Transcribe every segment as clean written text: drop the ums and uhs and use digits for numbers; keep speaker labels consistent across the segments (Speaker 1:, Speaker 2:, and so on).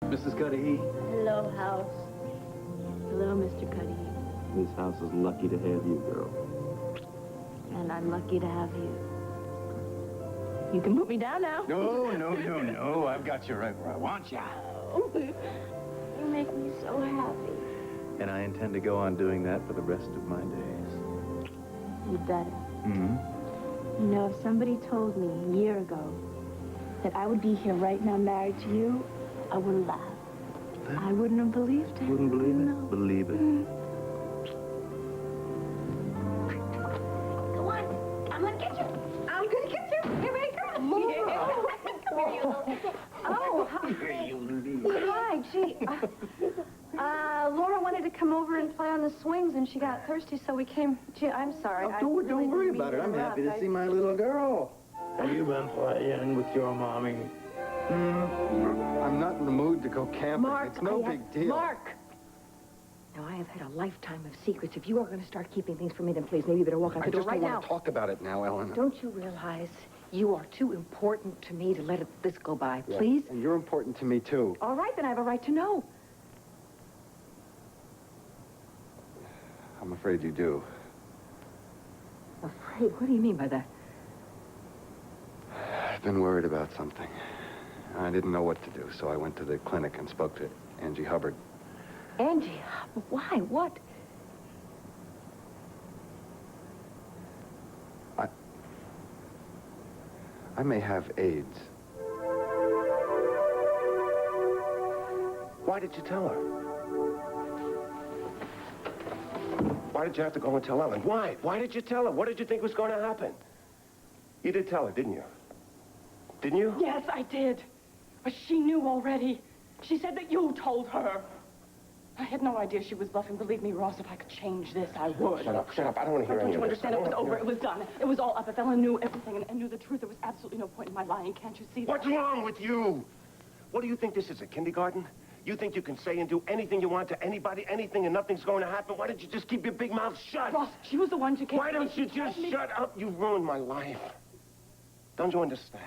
Speaker 1: Mrs. Cudahy.
Speaker 2: Hello, house. Hello, Mr. Cudahy.
Speaker 1: This house is lucky to have you, girl.
Speaker 2: And I'm lucky to have you. You can put me down now.
Speaker 1: No. I've got you right where I want you.
Speaker 2: Oh, you make me so happy.
Speaker 1: And I intend to go on doing that for the rest of my days.
Speaker 2: You better.
Speaker 1: Mm-hmm.
Speaker 2: You know, if somebody told me a year ago that I would be here right now married to you, I wouldn't laugh. I wouldn't have believed it.
Speaker 1: Wouldn't believe it?
Speaker 2: No.
Speaker 1: Believe it.
Speaker 2: Go on. I'm gonna get you. I'm gonna get you. Here we go. Come here, you little... Oh, hi. Gee. Laura wanted to come over and play on the swings, and she got thirsty, so we came. Gee, I'm sorry.
Speaker 1: Oh, don't worry about it. I'm happy to see my little girl. Have you been playing with your mommy? I'm not in the mood to go camping.
Speaker 3: Mark,
Speaker 1: it's no big deal.
Speaker 3: Mark! Now, I have had a lifetime of secrets. If you are going to start keeping things from me, then please, maybe you better walk out the door right now.
Speaker 1: I just don't want to talk about it now, Ellen.
Speaker 3: Don't you realize you are too important to me to let this go by, please?
Speaker 1: And you're important to me, too.
Speaker 3: All right, then I have a right to know.
Speaker 1: I'm afraid you do.
Speaker 3: Afraid? What do you mean by that?
Speaker 1: I've been worried about something. I didn't know what to do, so I went to the clinic and spoke to Angie Hubbard.
Speaker 3: Angie, why? What?
Speaker 1: I may have AIDS.
Speaker 4: Why did you tell her? Why did you have to go and tell Ellen? Why? Why did you tell her? What did you think was going to happen? You did tell her, didn't you? Didn't you?
Speaker 5: Yes, I did. But she knew already. She said that you told her. I had no idea she was bluffing. Believe me, Ross, if I could change this, I would.
Speaker 4: Shut up. I don't want to hear any
Speaker 5: Don't
Speaker 4: of
Speaker 5: you
Speaker 4: this.
Speaker 5: understand? It was over. It was done. It was all up. If Ellen knew everything and knew the truth, there was absolutely no point in my lying. Can't you see that?
Speaker 4: What's wrong with you? What do you think this is, a kindergarten? You think you can say and do anything you want to anybody, anything, and nothing's going to happen? Why don't you just keep your big mouth shut?
Speaker 5: Ross, she was the one who came.
Speaker 4: Why don't you just shut up? You ruined my life. Don't you understand?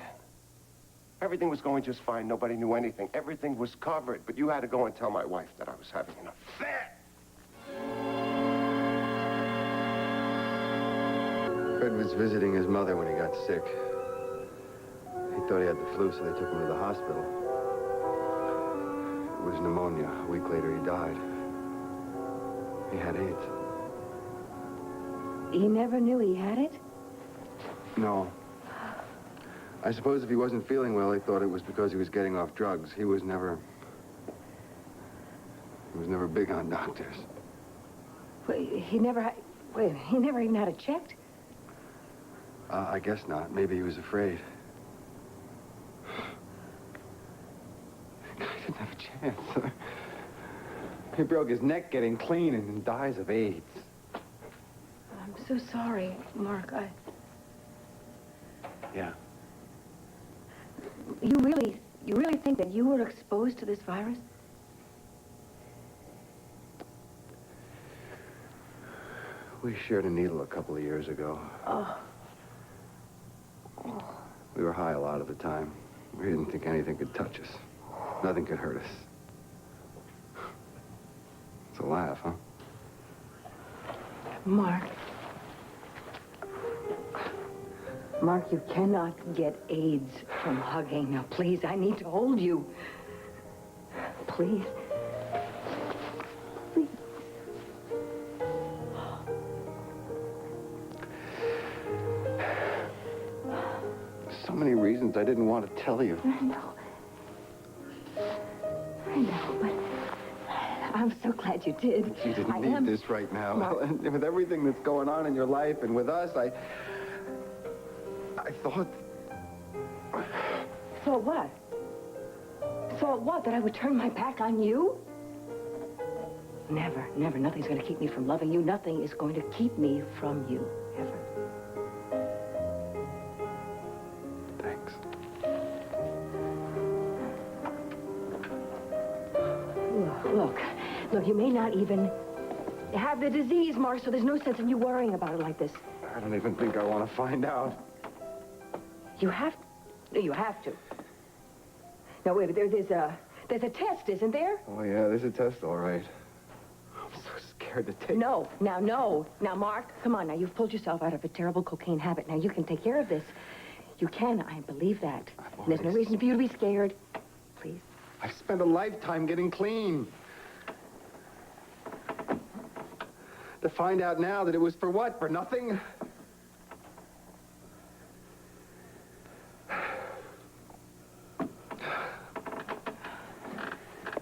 Speaker 4: Everything was going just fine. Nobody knew anything. Everything was covered. But you had to go and tell my wife that I was having an affair.
Speaker 1: Fred was visiting his mother when he got sick. He thought he had the flu, so they took him to the hospital. It was pneumonia. A week later, he died. He had AIDS.
Speaker 3: He never knew he had it?
Speaker 1: No. I suppose if he wasn't feeling well, he thought it was because he was getting off drugs. He was never big on doctors.
Speaker 3: He never even had it checked?
Speaker 1: I guess not. Maybe he was afraid. I didn't have a chance. He broke his neck getting clean and then dies of AIDS.
Speaker 3: I'm so sorry, Mark.
Speaker 1: Yeah.
Speaker 3: You really think that you were exposed to this virus?
Speaker 1: We shared a needle a couple of years ago.
Speaker 3: Oh.
Speaker 1: We were high a lot of the time. We didn't think anything could touch us. Nothing could hurt us. It's a laugh, huh?
Speaker 3: Mark. Mark, you cannot get AIDS from hugging. Now, please, I need to hold you. Please. Please.
Speaker 1: So many reasons I didn't want to tell you.
Speaker 3: I know, but I'm so glad you did.
Speaker 1: You didn't need this right now.
Speaker 3: Mark.
Speaker 1: And with everything that's going on in your life and with us, I thought...
Speaker 3: Thought what? Thought what? That I would turn my back on you? Never, never. Nothing's going to keep me from loving you. Nothing is going to keep me from you, ever.
Speaker 1: Thanks.
Speaker 3: Look, you may not even have the disease, Mark, so there's no sense in you worrying about it like this.
Speaker 1: I don't even think I want to find out.
Speaker 3: You have to. You have to. Now, wait, There's a test, isn't there?
Speaker 1: Oh, yeah, there's a test, all right. I'm so scared to take it.
Speaker 3: No. Now, Mark, come on. Now, you've pulled yourself out of a terrible cocaine habit. Now, you can take care of this. You can. I believe that. There's no reason for you to be scared. Please.
Speaker 1: I've spent a lifetime getting clean. To find out now that it was for what? For nothing?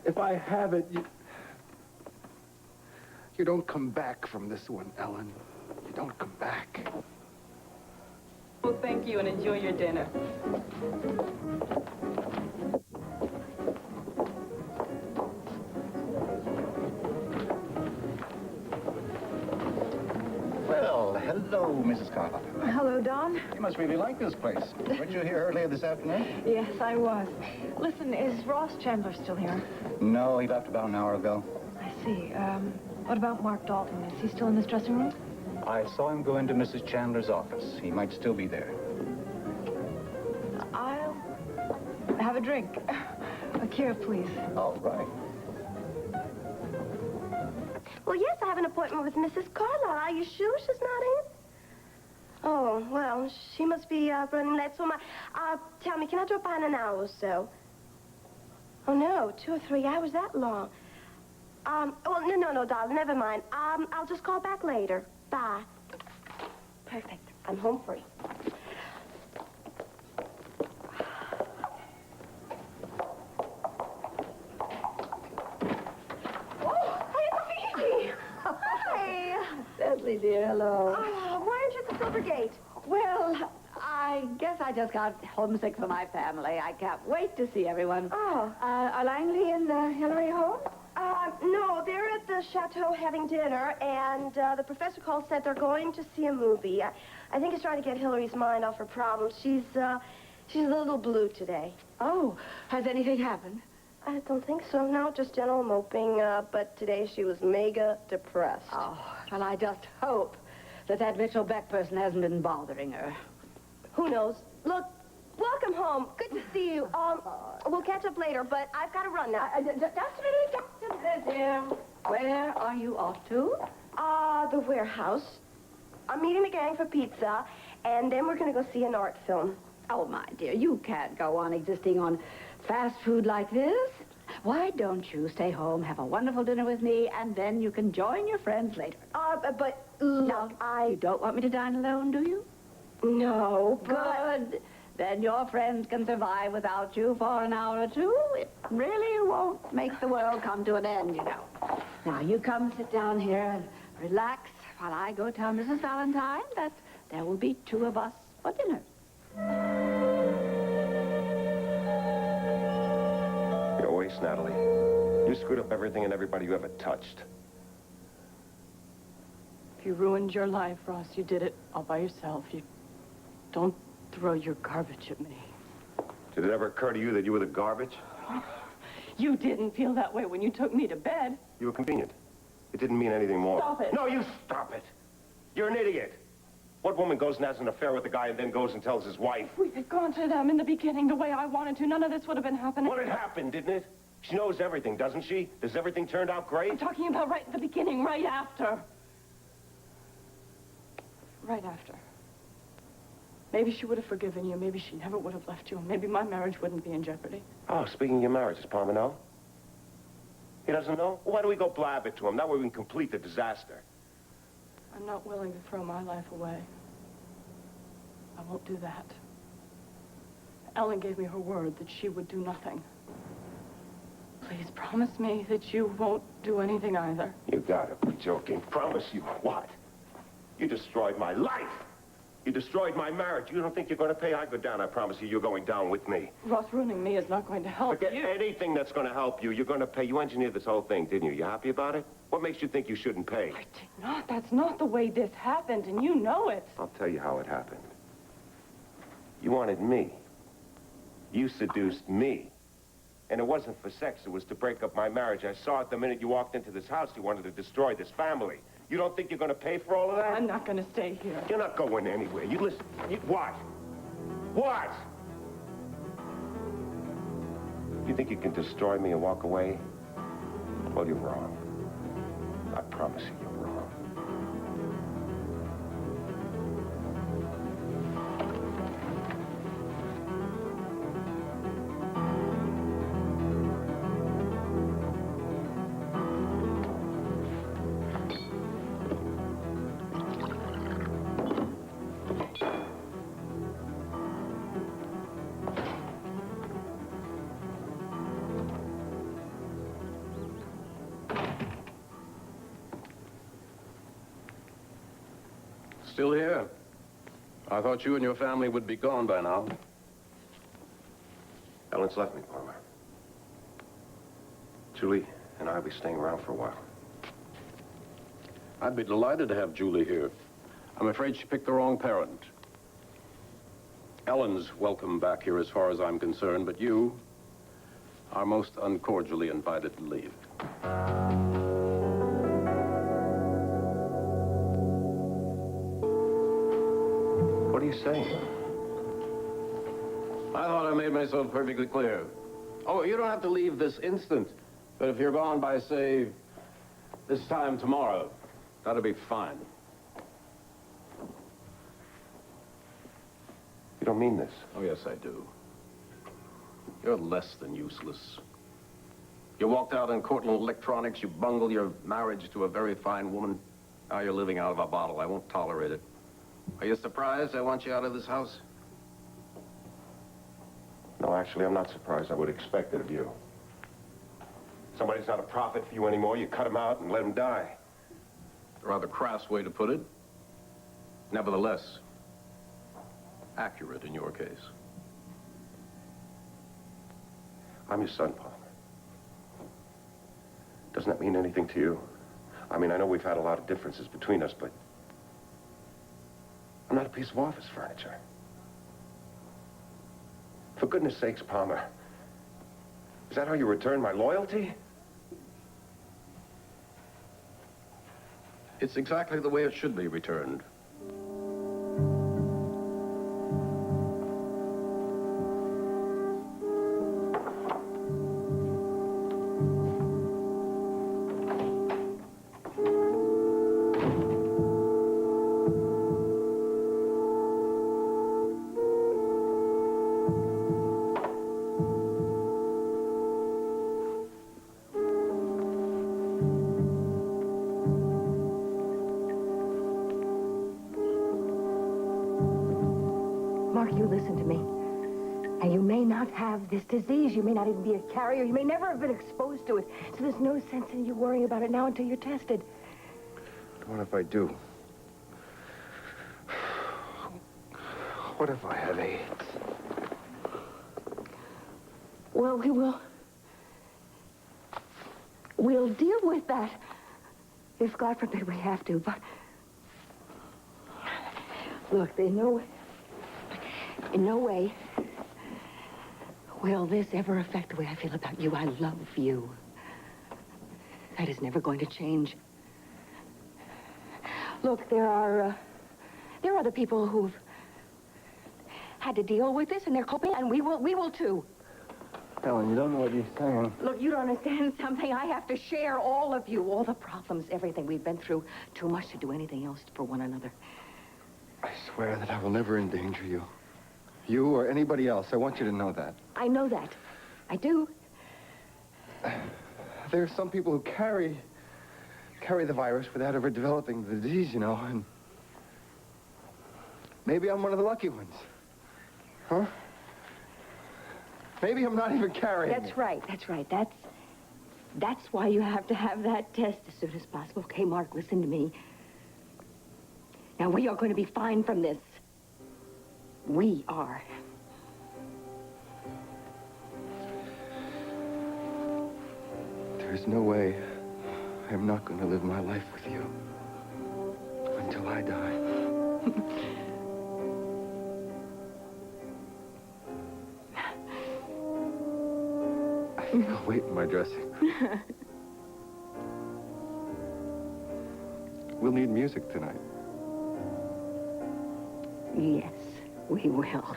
Speaker 1: If I have it, you don't come back from this one, Ellen. You don't come back.
Speaker 5: Well, thank you, and enjoy your dinner.
Speaker 6: Well, hello, Mrs. Carter.
Speaker 7: Hello, Don.
Speaker 6: You must really like this place. Weren't you here earlier this afternoon?
Speaker 7: Yes, I was. Listen, is Ross Chandler still here?
Speaker 6: No, he left about an hour ago.
Speaker 7: I see. What about Mark Dalton? Is he still in his dressing room?
Speaker 6: I saw him go into Mrs. Chandler's office. He might still be there.
Speaker 7: I'll have a drink. A cure, please.
Speaker 6: All right.
Speaker 2: Well, yes, I have an appointment with Mrs. Carlyle. Are you sure she's not in? Oh, well, she must be running late. So tell me, can I drop by in an hour or so? Oh, no, 2 or 3 hours, that long. Well, no, darling, never mind. I'll just call back later. Bye. Perfect. I'm home free.
Speaker 3: Dudley, dear, hello.
Speaker 2: Oh, why aren't you at the Silver Gate?
Speaker 3: Well, I guess I just got homesick for my family. I can't wait to see everyone.
Speaker 2: Oh.
Speaker 3: Are Langley and Hillary home?
Speaker 2: No, they're at the chateau having dinner, and the professor called, said they're going to see a movie. I think he's trying to get Hillary's mind off her problems. She's a little blue today.
Speaker 3: Oh, has anything happened?
Speaker 2: I don't think so, no, just general moping, but today she was mega depressed.
Speaker 3: Oh, well, I just hope that Mitchell Beck person hasn't been bothering her.
Speaker 2: Who knows? Look, welcome home. Good to see you. We'll catch up later, but I've got to run now.
Speaker 3: Just a minute, dear. Where are you off to?
Speaker 2: The warehouse. I'm meeting the gang for pizza, and then we're going to go see an art film.
Speaker 3: Oh, my dear, you can't go on existing on fast food like this. Why don't you stay home, have a wonderful dinner with me, and then you can join your friends later.
Speaker 2: But look,
Speaker 3: You don't want me to dine alone, do you?
Speaker 2: No, but...
Speaker 3: Good. Then your friends can survive without you for an hour or two. It really won't make the world come to an end, you know. Now, you come sit down here and relax while I go tell Mrs. Valentine that there will be 2 of us for dinner.
Speaker 4: You're a waste, Natalie. You screwed up everything and everybody you ever touched.
Speaker 5: If you ruined your life, Ross, you did it all by yourself. You don't throw your garbage at me.
Speaker 4: Did it ever occur to you that you were the garbage?
Speaker 5: You didn't feel that way when you took me to bed.
Speaker 4: You were convenient. It didn't mean anything more.
Speaker 5: Stop it.
Speaker 4: No, you stop it. You're an idiot. What woman goes and has an affair with a guy and then goes and tells his wife?
Speaker 5: We had gone to them in the beginning the way I wanted to. None of this would have been happening.
Speaker 4: Well, it happened, didn't it? She knows everything, doesn't she? Does everything turn out great?
Speaker 5: I'm talking about right at the beginning, right after. Right after. Maybe she would have forgiven you. Maybe she never would have left you. Maybe my marriage wouldn't be in jeopardy.
Speaker 4: Oh, speaking of your marriage, does Palmer know? He doesn't know? Well, why don't we go blab it to him? That way we can complete the disaster.
Speaker 5: I'm not willing to throw my life away. I won't do that. Ellen gave me her word that she would do nothing. Please promise me that you won't do anything either.
Speaker 4: You gotta be joking. Promise you what? You destroyed my life. You destroyed my marriage. You don't think you're going to pay? I go down. I promise you, you're going down with me.
Speaker 5: Ross, ruining me is not going to help
Speaker 4: Forget
Speaker 5: you.
Speaker 4: anything that's going to help you. You're going to pay. You engineered this whole thing, didn't you? You happy about it? What makes you think you shouldn't pay?
Speaker 5: I did not. That's not the way this happened, and you know it.
Speaker 4: I'll tell you how it happened. You wanted me. You seduced me. And it wasn't for sex. It was to break up my marriage. I saw it the minute you walked into this house. You wanted to destroy this family. You don't think you're going to pay for all of that?
Speaker 5: I'm not going to stay here.
Speaker 4: You're not going anywhere. You listen. What? What? You think you can destroy me and walk away? Well, you're wrong. I promise you, you're wrong.
Speaker 8: Still here? I thought you and your family would be gone by now.
Speaker 4: Ellen's left me, Palmer. Julie and I will be staying around for a while.
Speaker 8: I'd be delighted to have Julie here. I'm afraid she picked the wrong parent. Ellen's welcome back here as far as I'm concerned, but you are most uncordially invited to leave.
Speaker 4: What are you saying?
Speaker 8: I thought I made myself perfectly clear. Oh, you don't have to leave this instant, but if you're gone by, say, this time tomorrow, that'll be fine.
Speaker 4: You don't mean this.
Speaker 8: Oh, yes, I do. You're less than useless. You walked out in Cortland Electronics, you bungled your marriage to a very fine woman. Now you're living out of a bottle. I won't tolerate it. Are you surprised I want you out of this house?
Speaker 4: No, actually, I'm not surprised. I would expect it of you. Somebody's not a prophet for you anymore. You cut him out and let him die.
Speaker 8: A rather crass way to put it. Nevertheless, accurate in your case.
Speaker 4: I'm your son, Palmer. Doesn't that mean anything to you? I mean, I know we've had a lot of differences between us, but I'm not a piece of office furniture. For goodness sakes, Palmer, is that how you return my loyalty?
Speaker 8: It's exactly the way it should be returned.
Speaker 7: Mark, you listen to me. And you may not have this disease. You may not even be a carrier. You may never have been exposed to it. So there's no sense in you worrying about it now until you're tested.
Speaker 1: What if I do? What if I have AIDS?
Speaker 7: Well, we'll deal with that. If God forbid we have to, but look, in no way will this ever affect the way I feel about you. I love you. That is never going to change. Look, there are other people who've had to deal with this, and they're coping, and we will too.
Speaker 1: Ellen, you don't know what you're saying.
Speaker 7: Look, you don't understand something. I have to share all of you, all the problems, everything we've been through. Too much to do anything else for one another.
Speaker 1: I swear that I will never endanger you. You or anybody else. I want you to know that.
Speaker 7: I know that. I do.
Speaker 1: There are some people who carry the virus without ever developing the disease, you know, and maybe I'm one of the lucky ones. Huh? Maybe I'm not even carrying it.
Speaker 7: That's right. That's why you have to have that test as soon as possible. Okay, Mark, listen to me. Now, we are going to be fine from this. We are.
Speaker 1: There's no way I'm not going to live my life with you until I die. I think I'll wait in my dressing room. We'll need music tonight.
Speaker 7: Yes, we will.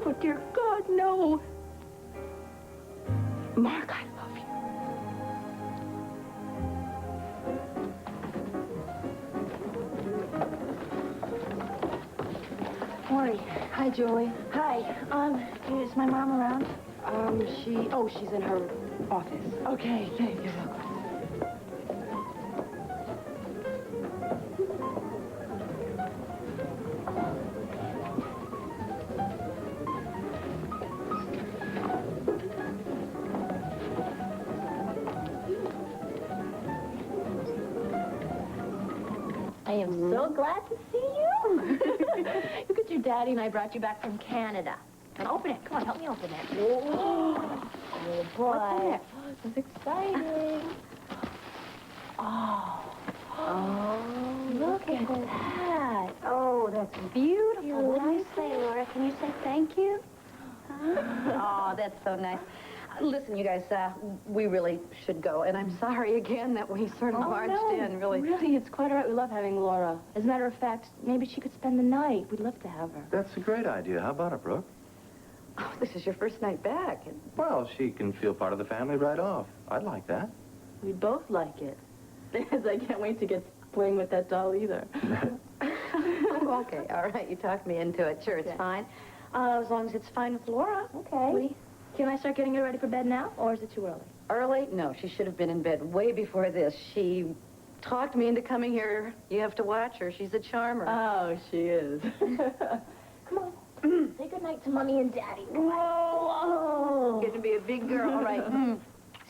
Speaker 5: Oh, dear God, no. Mark, I love you.
Speaker 2: Morning. Hi, Julie.
Speaker 5: Hi. Is my mom around?
Speaker 2: She's in her office.
Speaker 5: Okay, thank you. I am so glad to see you. Look at your daddy and I brought you back from Canada. And open it. Come on, help me open it. Oh, boy. What's in it? Oh, this is exciting. Oh, look at that.
Speaker 2: Oh, that's beautiful.
Speaker 3: What do you say, Laura? Can you say thank you? Oh, that's so nice. Listen, you guys, we really should go. And I'm sorry again that we sort of barged in, really.
Speaker 5: Really, it's quite all right. We love having Laura. As a matter of fact, maybe she could spend the night. We'd love to have her.
Speaker 6: That's a great idea. How about it, Brooke?
Speaker 3: Oh, this is your first night back.
Speaker 6: Well, she can feel part of the family right off. I'd like that.
Speaker 5: We'd both like it. Because I can't wait to get playing with that doll either.
Speaker 3: Okay, all right. You talked me into it. Sure, it's
Speaker 5: Okay.
Speaker 3: fine. As long as it's fine with Laura.
Speaker 5: Okay. Can I start getting her ready for bed now, or is it too early?
Speaker 3: Early? No, she should have been in bed way before this. She talked me into coming here. You have to watch her. She's a charmer.
Speaker 5: Oh, she is. Come on. Say goodnight to Mommy and Daddy. Whoa!
Speaker 3: Getting to be a big girl. All right.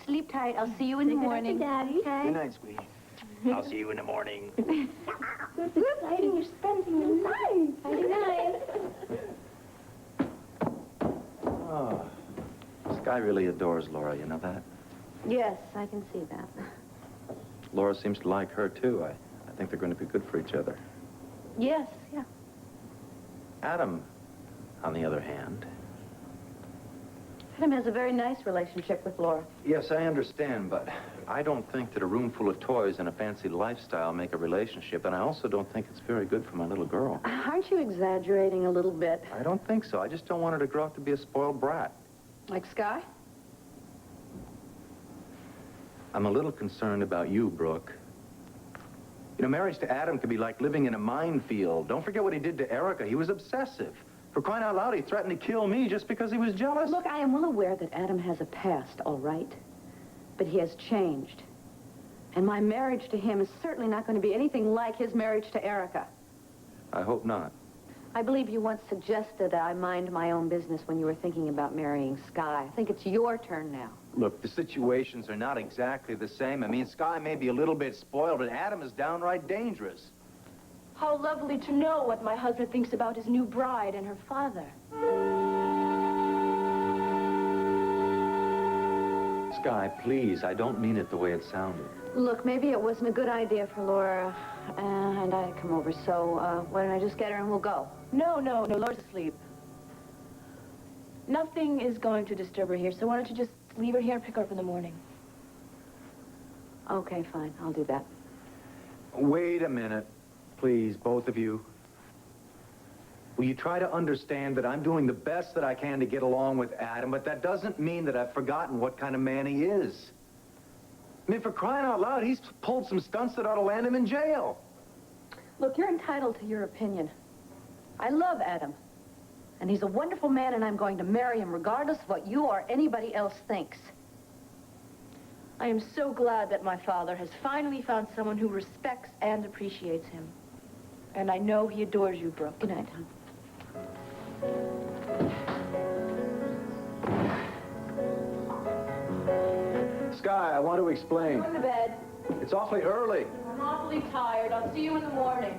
Speaker 3: Sleep tight. I'll see you in the morning.
Speaker 5: Daddy.
Speaker 3: Okay?
Speaker 6: Good night, sweetie. I'll see you in the morning.
Speaker 5: Exciting, you're spending the night. Good night.
Speaker 6: Oh, Sky really adores Laura, you know that?
Speaker 3: Yes, I can see that.
Speaker 6: Laura seems to like her, too. I think they're going to be good for each other.
Speaker 3: Yes, yeah.
Speaker 6: Adam, on the other hand...
Speaker 3: Adam has a very nice relationship with Laura.
Speaker 6: Yes, I understand, but I don't think that a room full of toys and a fancy lifestyle make a relationship, and I also don't think it's very good for my little girl.
Speaker 3: Aren't you exaggerating a little bit?
Speaker 6: I don't think so. I just don't want her to grow up to be a spoiled brat.
Speaker 3: Like Sky?
Speaker 6: I'm a little concerned about you, Brooke. You know, marriage to Adam could be like living in a minefield. Don't forget what he did to Erica. He was obsessive. For crying out loud, he threatened to kill me just because he was jealous.
Speaker 3: Look, I am well aware that Adam has a past, all right? But he has changed. And my marriage to him is certainly not going to be anything like his marriage to Erica.
Speaker 6: I hope not.
Speaker 3: I believe you once suggested I mind my own business when you were thinking about marrying Sky. I think it's your turn now.
Speaker 6: Look, the situations are not exactly the same. I mean, Sky may be a little bit spoiled, but Adam is downright dangerous.
Speaker 5: How lovely to know what my husband thinks about his new bride and her father.
Speaker 6: Sky, please, I don't mean it the way it sounded.
Speaker 3: Look, maybe it wasn't a good idea for Laura and I to come over, so why don't I just get her and we'll go?
Speaker 5: No, Laura's asleep. Nothing is going to disturb her here, so why don't you just leave her here and pick her up in the morning?
Speaker 3: Okay, fine. I'll do that.
Speaker 6: Wait a minute, please, both of you. Will you try to understand that I'm doing the best that I can to get along with Adam, but that doesn't mean that I've forgotten what kind of man he is. I mean, for crying out loud, he's pulled some stunts that ought to land him in jail.
Speaker 3: Look, you're entitled to your opinion. I love Adam. And he's a wonderful man, and I'm going to marry him regardless of what you or anybody else thinks.
Speaker 5: I am so glad that my father has finally found someone who respects and appreciates him. And I know he adores you, Brooke.
Speaker 3: Good night, hon.
Speaker 6: Sky, I want to explain.
Speaker 5: Go to bed.
Speaker 6: It's awfully early.
Speaker 5: I'm awfully tired. I'll see you in the morning.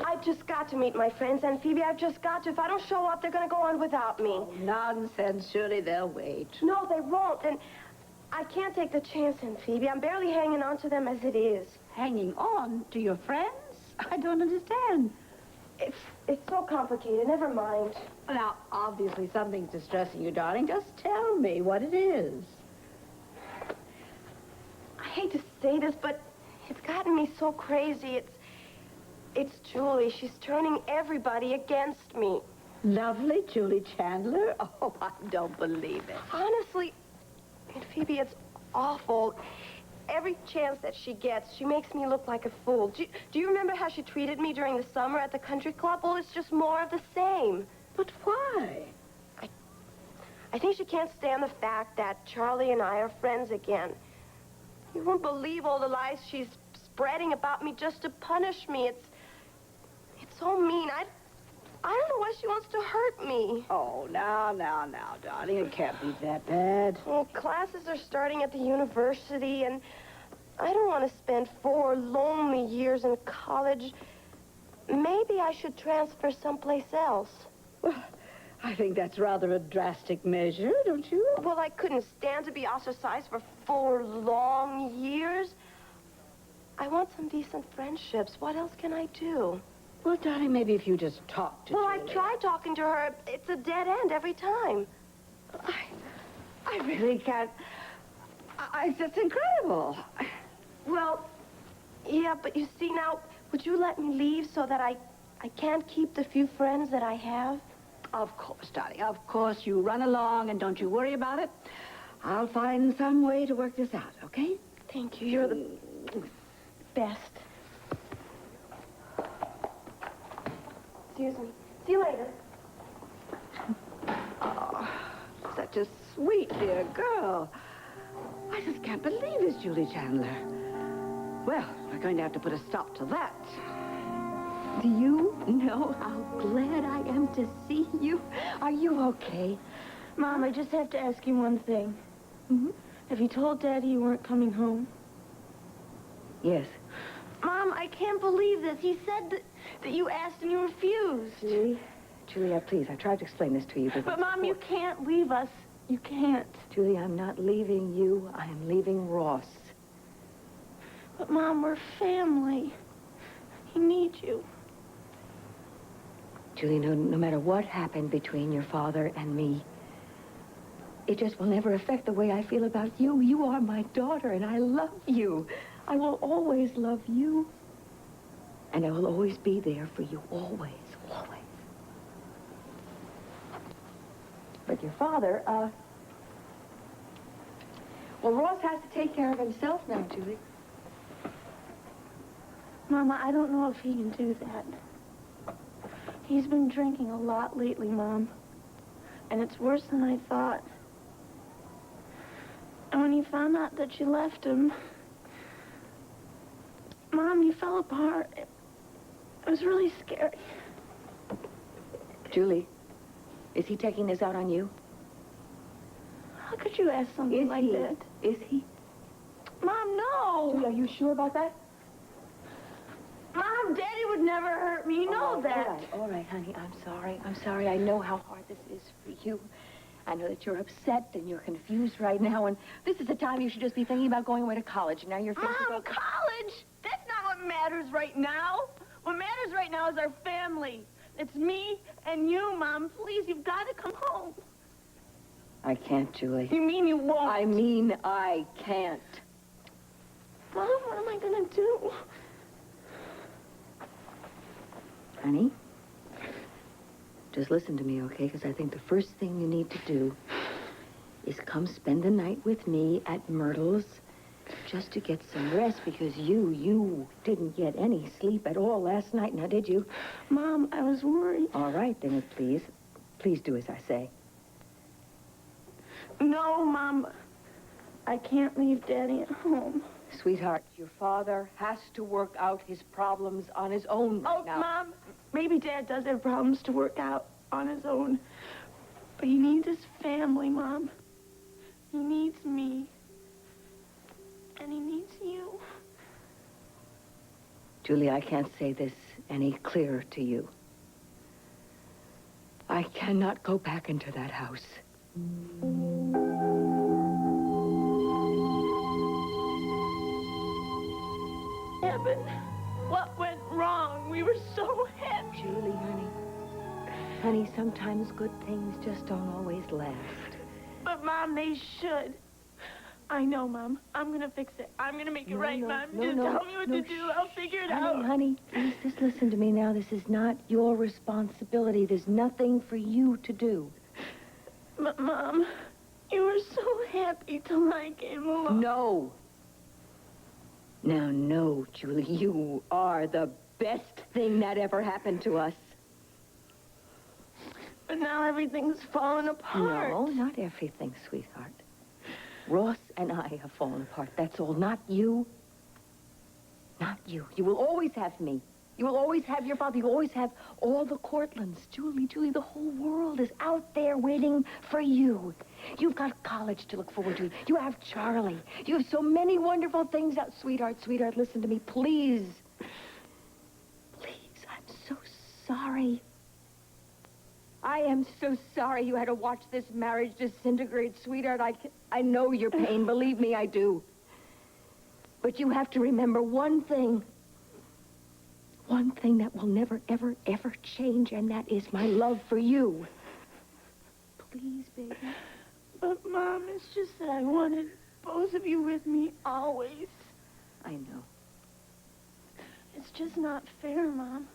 Speaker 2: I've just got to meet my friends, and Phoebe, I've just got to. If I don't show up, they're going to go on without me.
Speaker 3: Nonsense. Surely they'll wait.
Speaker 2: No, they won't, and I can't take the chance in Phoebe. I'm barely hanging on to them as it is.
Speaker 3: Hanging on to your friends? I don't understand.
Speaker 2: It's so complicated. Never mind.
Speaker 3: Now, obviously something's distressing you, darling. Just tell me what it is.
Speaker 2: I hate to say this, but it's gotten me so crazy.
Speaker 9: It's Julie. She's turning everybody against me.
Speaker 3: Lovely Julie Chandler? Oh, I don't believe it.
Speaker 9: Honestly, Aunt Phoebe, it's awful. Every chance that she gets, she makes me look like a fool. Do you remember how she treated me during the summer at the country club? Well, it's just more of the same.
Speaker 3: But why?
Speaker 9: I think she can't stand the fact that Charlie and I are friends again. You won't believe all the lies she's spreading about me just to punish me. It's so mean. I don't know why she wants to hurt me.
Speaker 3: Oh, now, darling. It can't be that bad.
Speaker 9: Well, classes are starting at the university, and I don't want to spend 4 lonely years in college. Maybe I should transfer someplace else.
Speaker 3: Well, I think that's rather a drastic measure, don't you?
Speaker 9: Well, I couldn't stand to be ostracized for 4 long years. I want some decent friendships. What else can I do?
Speaker 3: Well, darling, maybe if you just talk to
Speaker 9: Well,
Speaker 3: Julie.
Speaker 9: I've tried talking to her. It's a dead end every time.
Speaker 3: I really can't. It's just incredible.
Speaker 9: Well, yeah, but you see now, would you let me leave so that I can't keep the few friends that I have?
Speaker 3: Of course, darling. Of course. You run along and don't you worry about it. I'll find some way to work this out, okay?
Speaker 9: Thank you. You're the best. Excuse me. See you later.
Speaker 3: Oh, such a sweet, dear girl. I just can't believe it's Julie Chandler. Well, we're going to have to put a stop to that.
Speaker 7: Do you know how glad I am to see you? Are you okay?
Speaker 5: Mom, I just have to ask you one thing.
Speaker 7: Mm-hmm.
Speaker 5: Have you told Daddy you weren't coming home?
Speaker 7: Yes.
Speaker 5: Mom, I can't believe this. He said that you asked and you refused.
Speaker 7: Julia, please, I tried to explain this to you.
Speaker 5: But Mom, you can't leave us. You can't.
Speaker 7: Julie, I'm not leaving you. I am leaving Ross.
Speaker 5: But Mom, we're family. He needs you.
Speaker 7: Julie, no matter what happened between your father and me, it just will never affect the way I feel about you. You are my daughter, and I love you. I will always love you. And I will always be there for you. Always, always. But your father, well, Ross has to take care of himself now, Julie.
Speaker 5: Mama, I don't know if he can do that. He's been drinking a lot lately, Mom. And it's worse than I thought. And when he found out that you left him, Mom, you fell apart. It was really scary.
Speaker 7: Julie, is he taking this out on you?
Speaker 5: How could you ask something like that?
Speaker 7: Is he?
Speaker 5: Mom, no!
Speaker 7: Julie, are you sure about that?
Speaker 5: Mom, Daddy would never hurt me. You know that.
Speaker 7: All right, honey. I'm sorry. I'm sorry. I know how hard this is for you. I know that you're upset and you're confused right now, and this is the time you should just be thinking about going away to college. And now you're thinking about
Speaker 5: college? That's not what matters right now. What matters right now is our family. It's me and you, Mom. Please, you've got to come home.
Speaker 7: I can't, Julie.
Speaker 5: You mean you won't?
Speaker 7: I mean I can't.
Speaker 5: Mom, what am I going to do?
Speaker 7: Honey, just listen to me, okay? Because I think the first thing you need to do is come spend the night with me at Myrtle's just to get some rest, because you didn't get any sleep at all last night, now did you?
Speaker 5: Mom, I was worried.
Speaker 7: All right, then, please do as I say.
Speaker 5: No, Mom. I can't leave Daddy at home.
Speaker 7: Sweetheart, your father has to work out his problems on his own right now.
Speaker 5: Mom, maybe Dad does have problems to work out on his own. But he needs his family, Mom. He needs me. And he needs you.
Speaker 7: Julie, I can't say this any clearer to you. I cannot go back into that house.
Speaker 5: Evan, what went wrong? We were so happy.
Speaker 7: Julie, honey. Honey, sometimes good things just don't always last.
Speaker 5: But, Mom, they should. I know, Mom. I'm gonna fix it. I'm gonna make it right, Mom.
Speaker 7: no,
Speaker 5: Just
Speaker 7: no,
Speaker 5: tell me what to do. I'll figure it out.
Speaker 7: Honey, please just listen to me now. This is not your responsibility. There's nothing for you to do.
Speaker 5: But, Mom, you were so happy till I came along.
Speaker 7: No. Now, no, Julie, you are the best thing that ever happened to us.
Speaker 5: But now everything's falling apart.
Speaker 7: No, not everything, sweetheart. Ross and I have fallen apart. That's all. Not you. Not you. You will always have me. You will always have your father. You will always have all the Cortlands. Julie, the whole world is out there waiting for you. You've got college to look forward to. You have Charlie. You have so many wonderful things out. Sweetheart, listen to me, please. Please, I'm so sorry. I am so sorry you had to watch this marriage disintegrate, sweetheart. I know your pain. Believe me, I do. But you have to remember one thing. One thing that will never, ever, ever change, and that is my love for you. Please, baby.
Speaker 5: But, Mom, it's just that I wanted both of you with me always.
Speaker 7: I know.
Speaker 5: It's just not fair, Mom.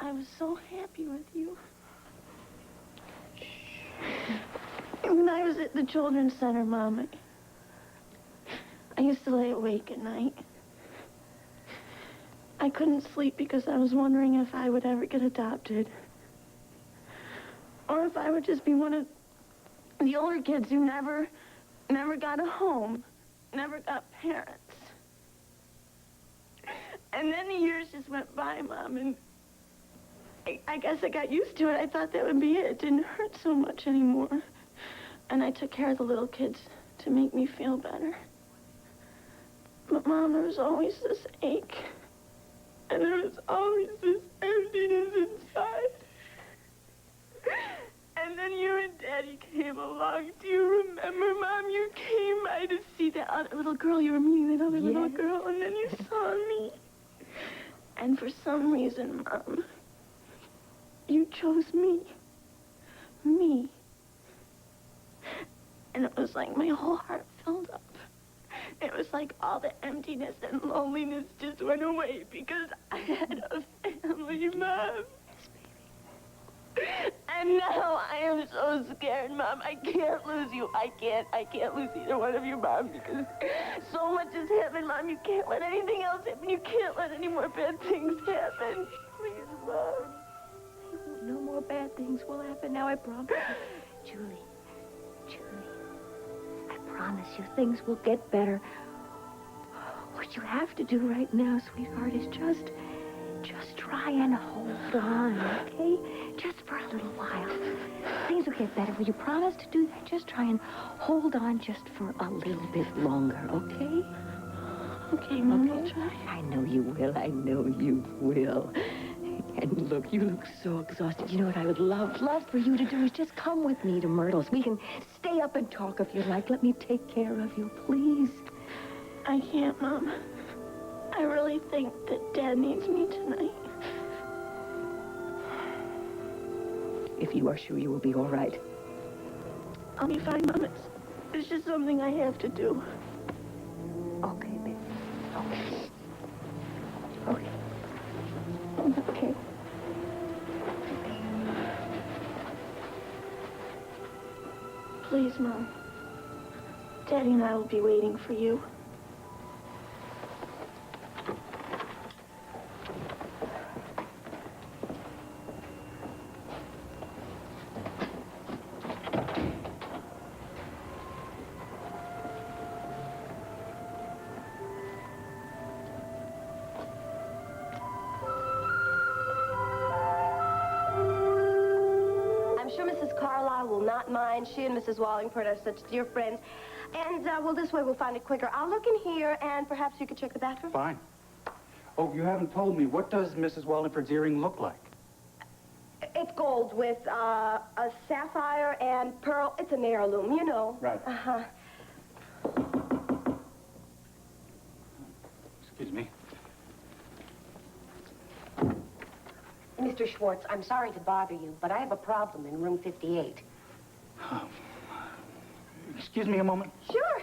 Speaker 5: I was so happy with you. When I was at the Children's Center, Mom, I used to lay awake at night. I couldn't sleep because I was wondering if I would ever get adopted. Or if I would just be one of the older kids who never got a home, never got parents. And then the years just went by, Mom, and I guess I got used to it. I thought that would be it. It didn't hurt so much anymore. And I took care of the little kids to make me feel better. But, Mom, there was always this ache. And there was always this emptiness inside. And then you and Daddy came along. Do you remember, Mom? You came by to see that other little girl. You were meeting that other little girl, and then you saw me. And for some reason, Mom, you chose me. Me. And it was like my whole heart filled up. It was like all the emptiness and loneliness just went away because I had a family, Mom. Yes, baby. And now I am so scared, Mom. I can't lose you. I can't lose either one of you, Mom, because so much has happened, Mom. You can't let anything else happen. You can't let any more bad things happen. Please, Mom.
Speaker 7: No more bad things will happen now, I promise. Julie, I promise you things will get better. What you have to do right now, sweetheart, is just try and hold on, okay? Just for a little while. Things will get better. Will you promise to do that? Just try and hold on just for a little bit longer, okay?
Speaker 5: Okay, Mom, I'll try.
Speaker 7: I know you will. I know you will. And look, you look so exhausted. You know what I would love for you to do is just come with me to Myrtle's. We can stay up and talk if you like. Let me take care of you, please.
Speaker 5: I can't, Mom. I really think that Dad needs me tonight.
Speaker 7: If you are sure you will be all right.
Speaker 5: I'll be fine, Mom. It's just something I have to do.
Speaker 7: Okay, baby. Okay. Okay.
Speaker 5: Please, Mom. Daddy and I will be waiting for you.
Speaker 9: I'm sure Mrs. Carlisle will not mind. She and Mrs. Wallingford are such dear friends. And, well, this way we'll find it quicker. I'll look in here, and perhaps you could check the bathroom.
Speaker 10: Fine. Oh, you haven't told me. What does Mrs. Wallingford's earring look like?
Speaker 9: It's gold with, a sapphire and pearl. It's an heirloom, you know.
Speaker 10: Right.
Speaker 9: Uh-huh.
Speaker 10: Excuse me.
Speaker 11: Mr. Schwartz, I'm sorry to bother you, but I have a problem in room 58.
Speaker 10: Excuse me a moment.
Speaker 9: Sure.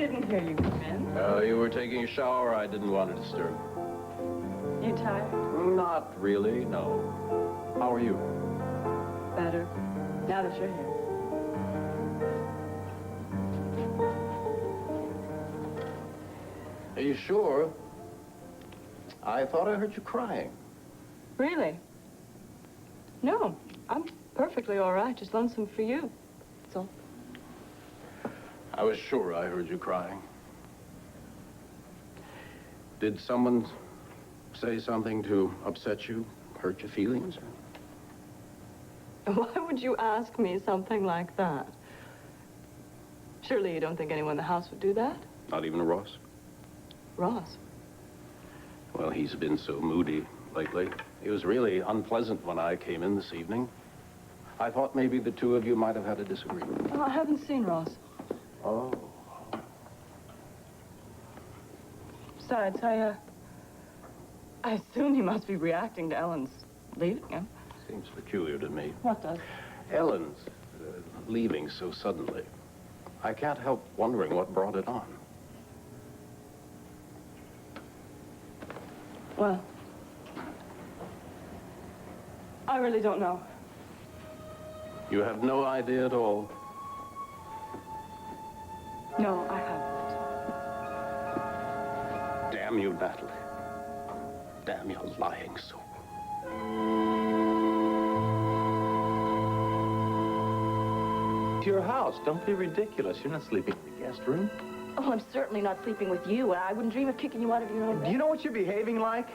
Speaker 5: didn't hear you come in.
Speaker 8: You were taking a shower. I didn't want to disturb.
Speaker 5: You tired?
Speaker 8: Not really, no. How are you?
Speaker 5: Better. Now that you're here.
Speaker 8: Are you sure? I thought I heard you crying.
Speaker 5: Really? No, I'm perfectly all right. Just lonesome for you. That's all.
Speaker 8: I was sure I heard you crying. Did someone say something to upset you, hurt your feelings?
Speaker 5: Why would you ask me something like that? Surely you don't think anyone in the house would do that?
Speaker 8: Not even Ross?
Speaker 5: Ross?
Speaker 8: Well, he's been so moody lately. He was really unpleasant when I came in this evening. I thought maybe the two of you might have had a disagreement.
Speaker 5: Oh, I haven't seen Ross.
Speaker 8: Oh.
Speaker 5: Besides, I assume he must be reacting to Ellen's leaving him.
Speaker 8: Seems peculiar to me.
Speaker 5: What does?
Speaker 8: Ellen's leaving so suddenly. I can't help wondering what brought it on.
Speaker 5: Well, I really don't know.
Speaker 8: You have no idea at all?
Speaker 5: No, I haven't.
Speaker 8: Damn you, Natalie. Damn your lying soul.
Speaker 6: It's your house. Don't be ridiculous. You're not sleeping in the guest room.
Speaker 7: Oh, I'm certainly not sleeping with you, and I wouldn't dream of kicking you out of your own bed.
Speaker 6: Do you know what you're behaving like?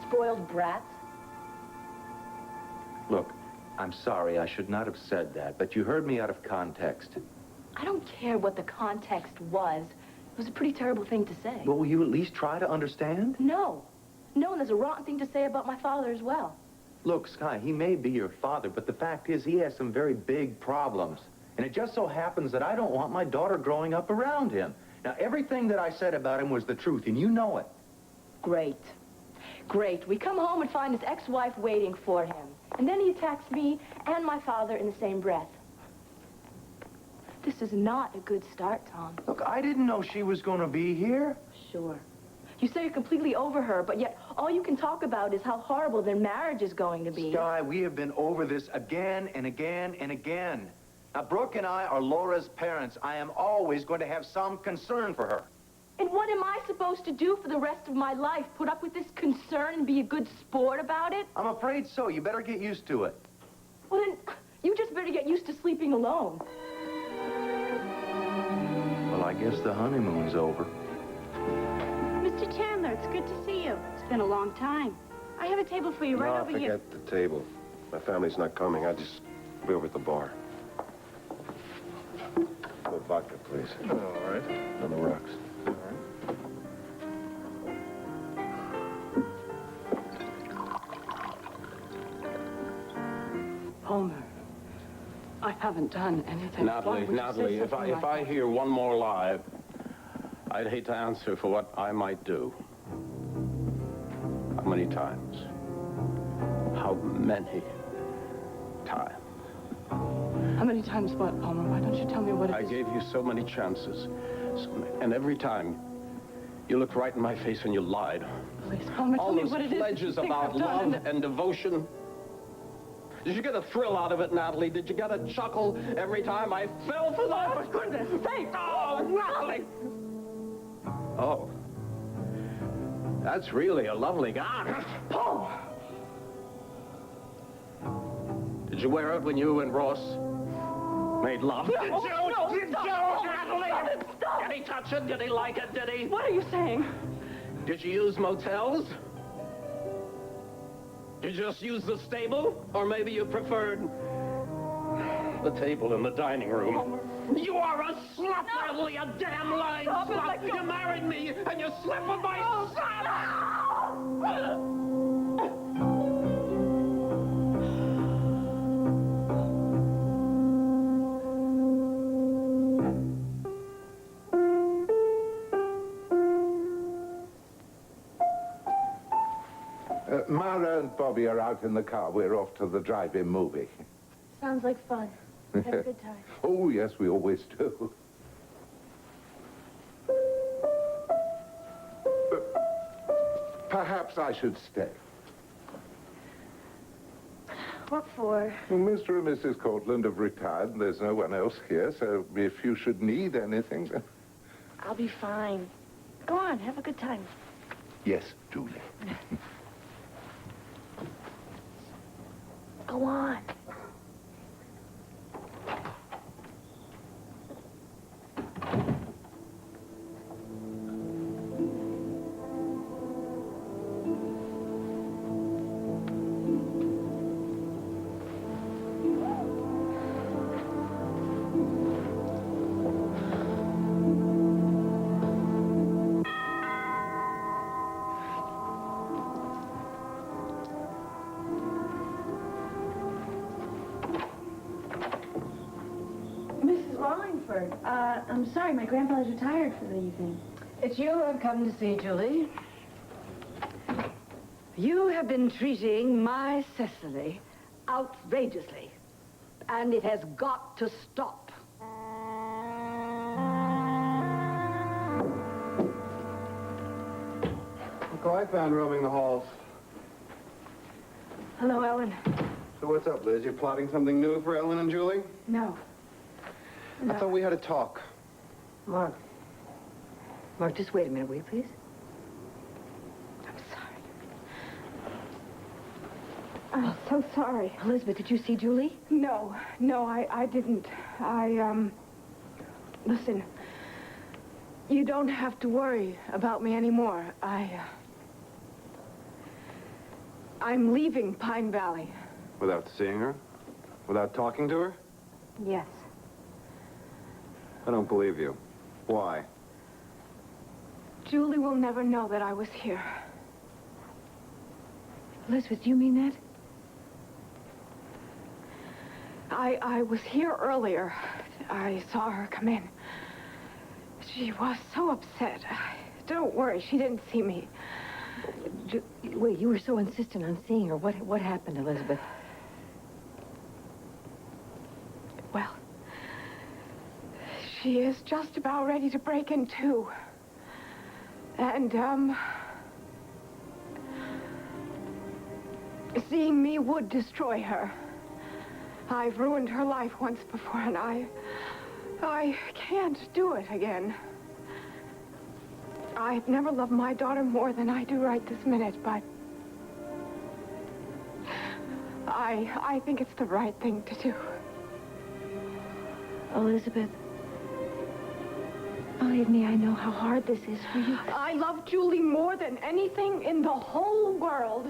Speaker 7: Spoiled brats.
Speaker 6: Look, I'm sorry. I should not have said that, but you heard me out of context.
Speaker 7: I don't care what the context was. It was a pretty terrible thing to say.
Speaker 6: Well, will you at least try to understand?
Speaker 7: No. No, and there's a rotten thing to say about my father as well.
Speaker 6: Look, Sky, he may be your father, but the fact is he has some very big problems. And it just so happens that I don't want my daughter growing up around him. Now, everything that I said about him was the truth, and you know it.
Speaker 7: Great. Great. We come home and find his ex-wife waiting for him. And then he attacks me and my father in the same breath. This is not a good start, Tom.
Speaker 6: Look, I didn't know she was going to be here.
Speaker 7: Sure. You say you're completely over her, but yet all you can talk about is how horrible their marriage is going to be.
Speaker 6: Sky, we have been over this again and again and again. Now, Brooke and I are Laura's parents. I am always going to have some concern for her.
Speaker 7: And what am I supposed to do for the rest of my life? Put up with this concern and be a good sport about it?
Speaker 6: I'm afraid so. You better get used to it.
Speaker 7: Well, then, you just better get used to sleeping alone.
Speaker 6: Well, I guess the honeymoon's over.
Speaker 2: Mr. Chandler, it's good to see you. It's been a long time. I have a table for you right over here.
Speaker 4: Forget the table. My family's not coming. I'll just be over at the bar. With vodka, please.
Speaker 8: All right.
Speaker 4: On the rocks.
Speaker 8: All right.
Speaker 5: Palmer, I haven't done anything. Why
Speaker 8: Natalie,
Speaker 5: would you say
Speaker 8: Natalie, if
Speaker 5: something like
Speaker 8: I
Speaker 5: that?
Speaker 8: hear one more lie, I'd hate to answer for what I might do. How many times? How many times?
Speaker 5: How many times what, Palmer? Why don't you tell me what it
Speaker 8: I
Speaker 5: is?
Speaker 8: gave you so many chances. And every time, you looked right in my face and you lied.
Speaker 5: Please, Palmer,
Speaker 8: All
Speaker 5: tell me
Speaker 8: those
Speaker 5: what it is.
Speaker 8: pledges
Speaker 5: you think
Speaker 8: about
Speaker 5: I've done.
Speaker 8: love and devotion. Did you get a thrill out of it, Natalie? Did you get a chuckle every time I fell for that?
Speaker 5: For goodness sake!
Speaker 8: Oh, Natalie! Oh. That's really a lovely gown. Oh. Did you wear it when you and Ross made love?
Speaker 5: No,
Speaker 8: Did you?
Speaker 5: no,
Speaker 8: Did
Speaker 5: stop,
Speaker 8: you,
Speaker 5: stop,
Speaker 8: Natalie?
Speaker 5: stop it, stop.
Speaker 8: Did he touch it? Did he like it? Did he?
Speaker 5: What are you saying?
Speaker 8: Did you use motels? Did you just use the stable? Or maybe you preferred the table in the dining room? You are a slut, Natalie, a damn lying
Speaker 5: Stop it,
Speaker 8: slut.
Speaker 5: let go.
Speaker 8: You married me, and you slept with my son!
Speaker 12: Mara and Bobby are out in the car. We're off to the drive-in movie.
Speaker 2: Sounds like fun. Have a good time.
Speaker 12: Oh, yes, we always do. Perhaps I should stay.
Speaker 2: What for?
Speaker 12: Well, Mr. and Mrs. Cortland have retired, and there's no one else here, so if you should need anything...
Speaker 2: I'll be fine. Go on, have a good time.
Speaker 12: Yes, Julie.
Speaker 2: Go on. I'm sorry, my grandpa's retired for the evening.
Speaker 3: It's you I've come to see, Julie. You have been treating my Cecily outrageously, and it has got to stop.
Speaker 1: Look who I found roaming the halls.
Speaker 2: Hello, Ellen.
Speaker 1: So what's up, Liz? You plotting something new for Ellen and Julie?
Speaker 2: No.
Speaker 1: I thought we had a talk.
Speaker 7: Mark. Mark, just wait a minute, will you, please?
Speaker 2: I'm sorry. I'm so sorry.
Speaker 7: Elizabeth, did you see Julie?
Speaker 2: No, I didn't. Listen, you don't have to worry about me anymore. I'm leaving Pine Valley.
Speaker 1: Without seeing her? Without talking to her?
Speaker 2: Yes.
Speaker 1: I don't believe you. Why?
Speaker 2: Julie will never know that I was here.
Speaker 7: Elizabeth, do you mean that?
Speaker 2: I was here earlier. I saw her come in. She was so upset. Don't worry, she didn't see me.
Speaker 7: Wait, you were so insistent on seeing her. What happened, Elizabeth?
Speaker 2: Well, she is just about ready to break in two. And, seeing me would destroy her. I've ruined her life once before, and I can't do it again. I've never loved my daughter more than I do right this minute, but I think it's the right thing to do.
Speaker 7: Elizabeth, believe me, I know how hard this is for you.
Speaker 2: I love Julie more than anything in the whole world.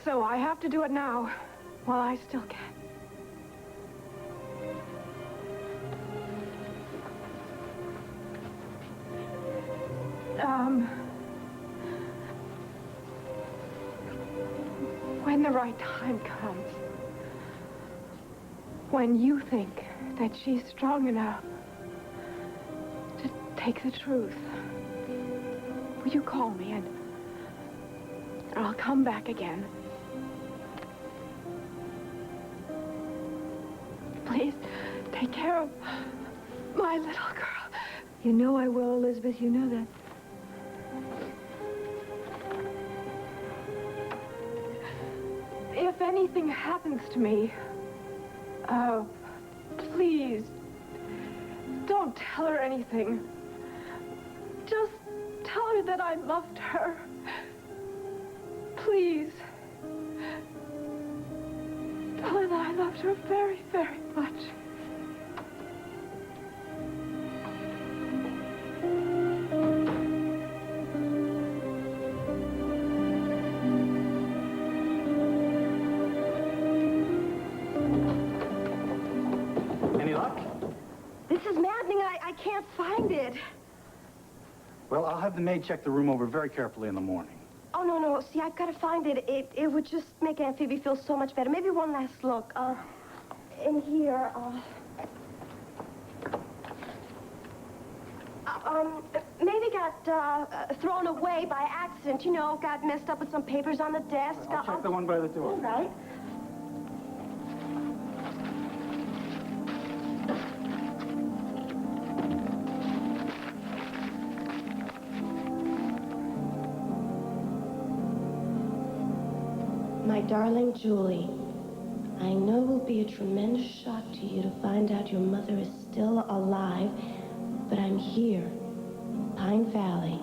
Speaker 2: So I have to do it now, while I still can. When the right time comes, when you think that she's strong enough to take the truth, will you call me and I'll come back again. Please, take care of my little girl.
Speaker 7: You know I will, Elizabeth. You know that.
Speaker 2: If anything happens to me, please, don't tell her anything. Just tell her that I loved her. Please. Tell her that I loved her very, very much.
Speaker 10: Any luck?
Speaker 9: This is maddening. I can't find it.
Speaker 10: Well, I'll have the maid check the room over very carefully in the morning.
Speaker 9: Oh, no. See, I've got to find it. It would just make Aunt Phoebe feel so much better. Maybe one last look. In here, maybe got thrown away by accident. You know, got messed up with some papers on the desk.
Speaker 10: I'll check the one by the door.
Speaker 9: All right.
Speaker 13: My darling Julie, I know it will be a tremendous shock to you to find out your mother is still alive, but I'm here, Pine Valley.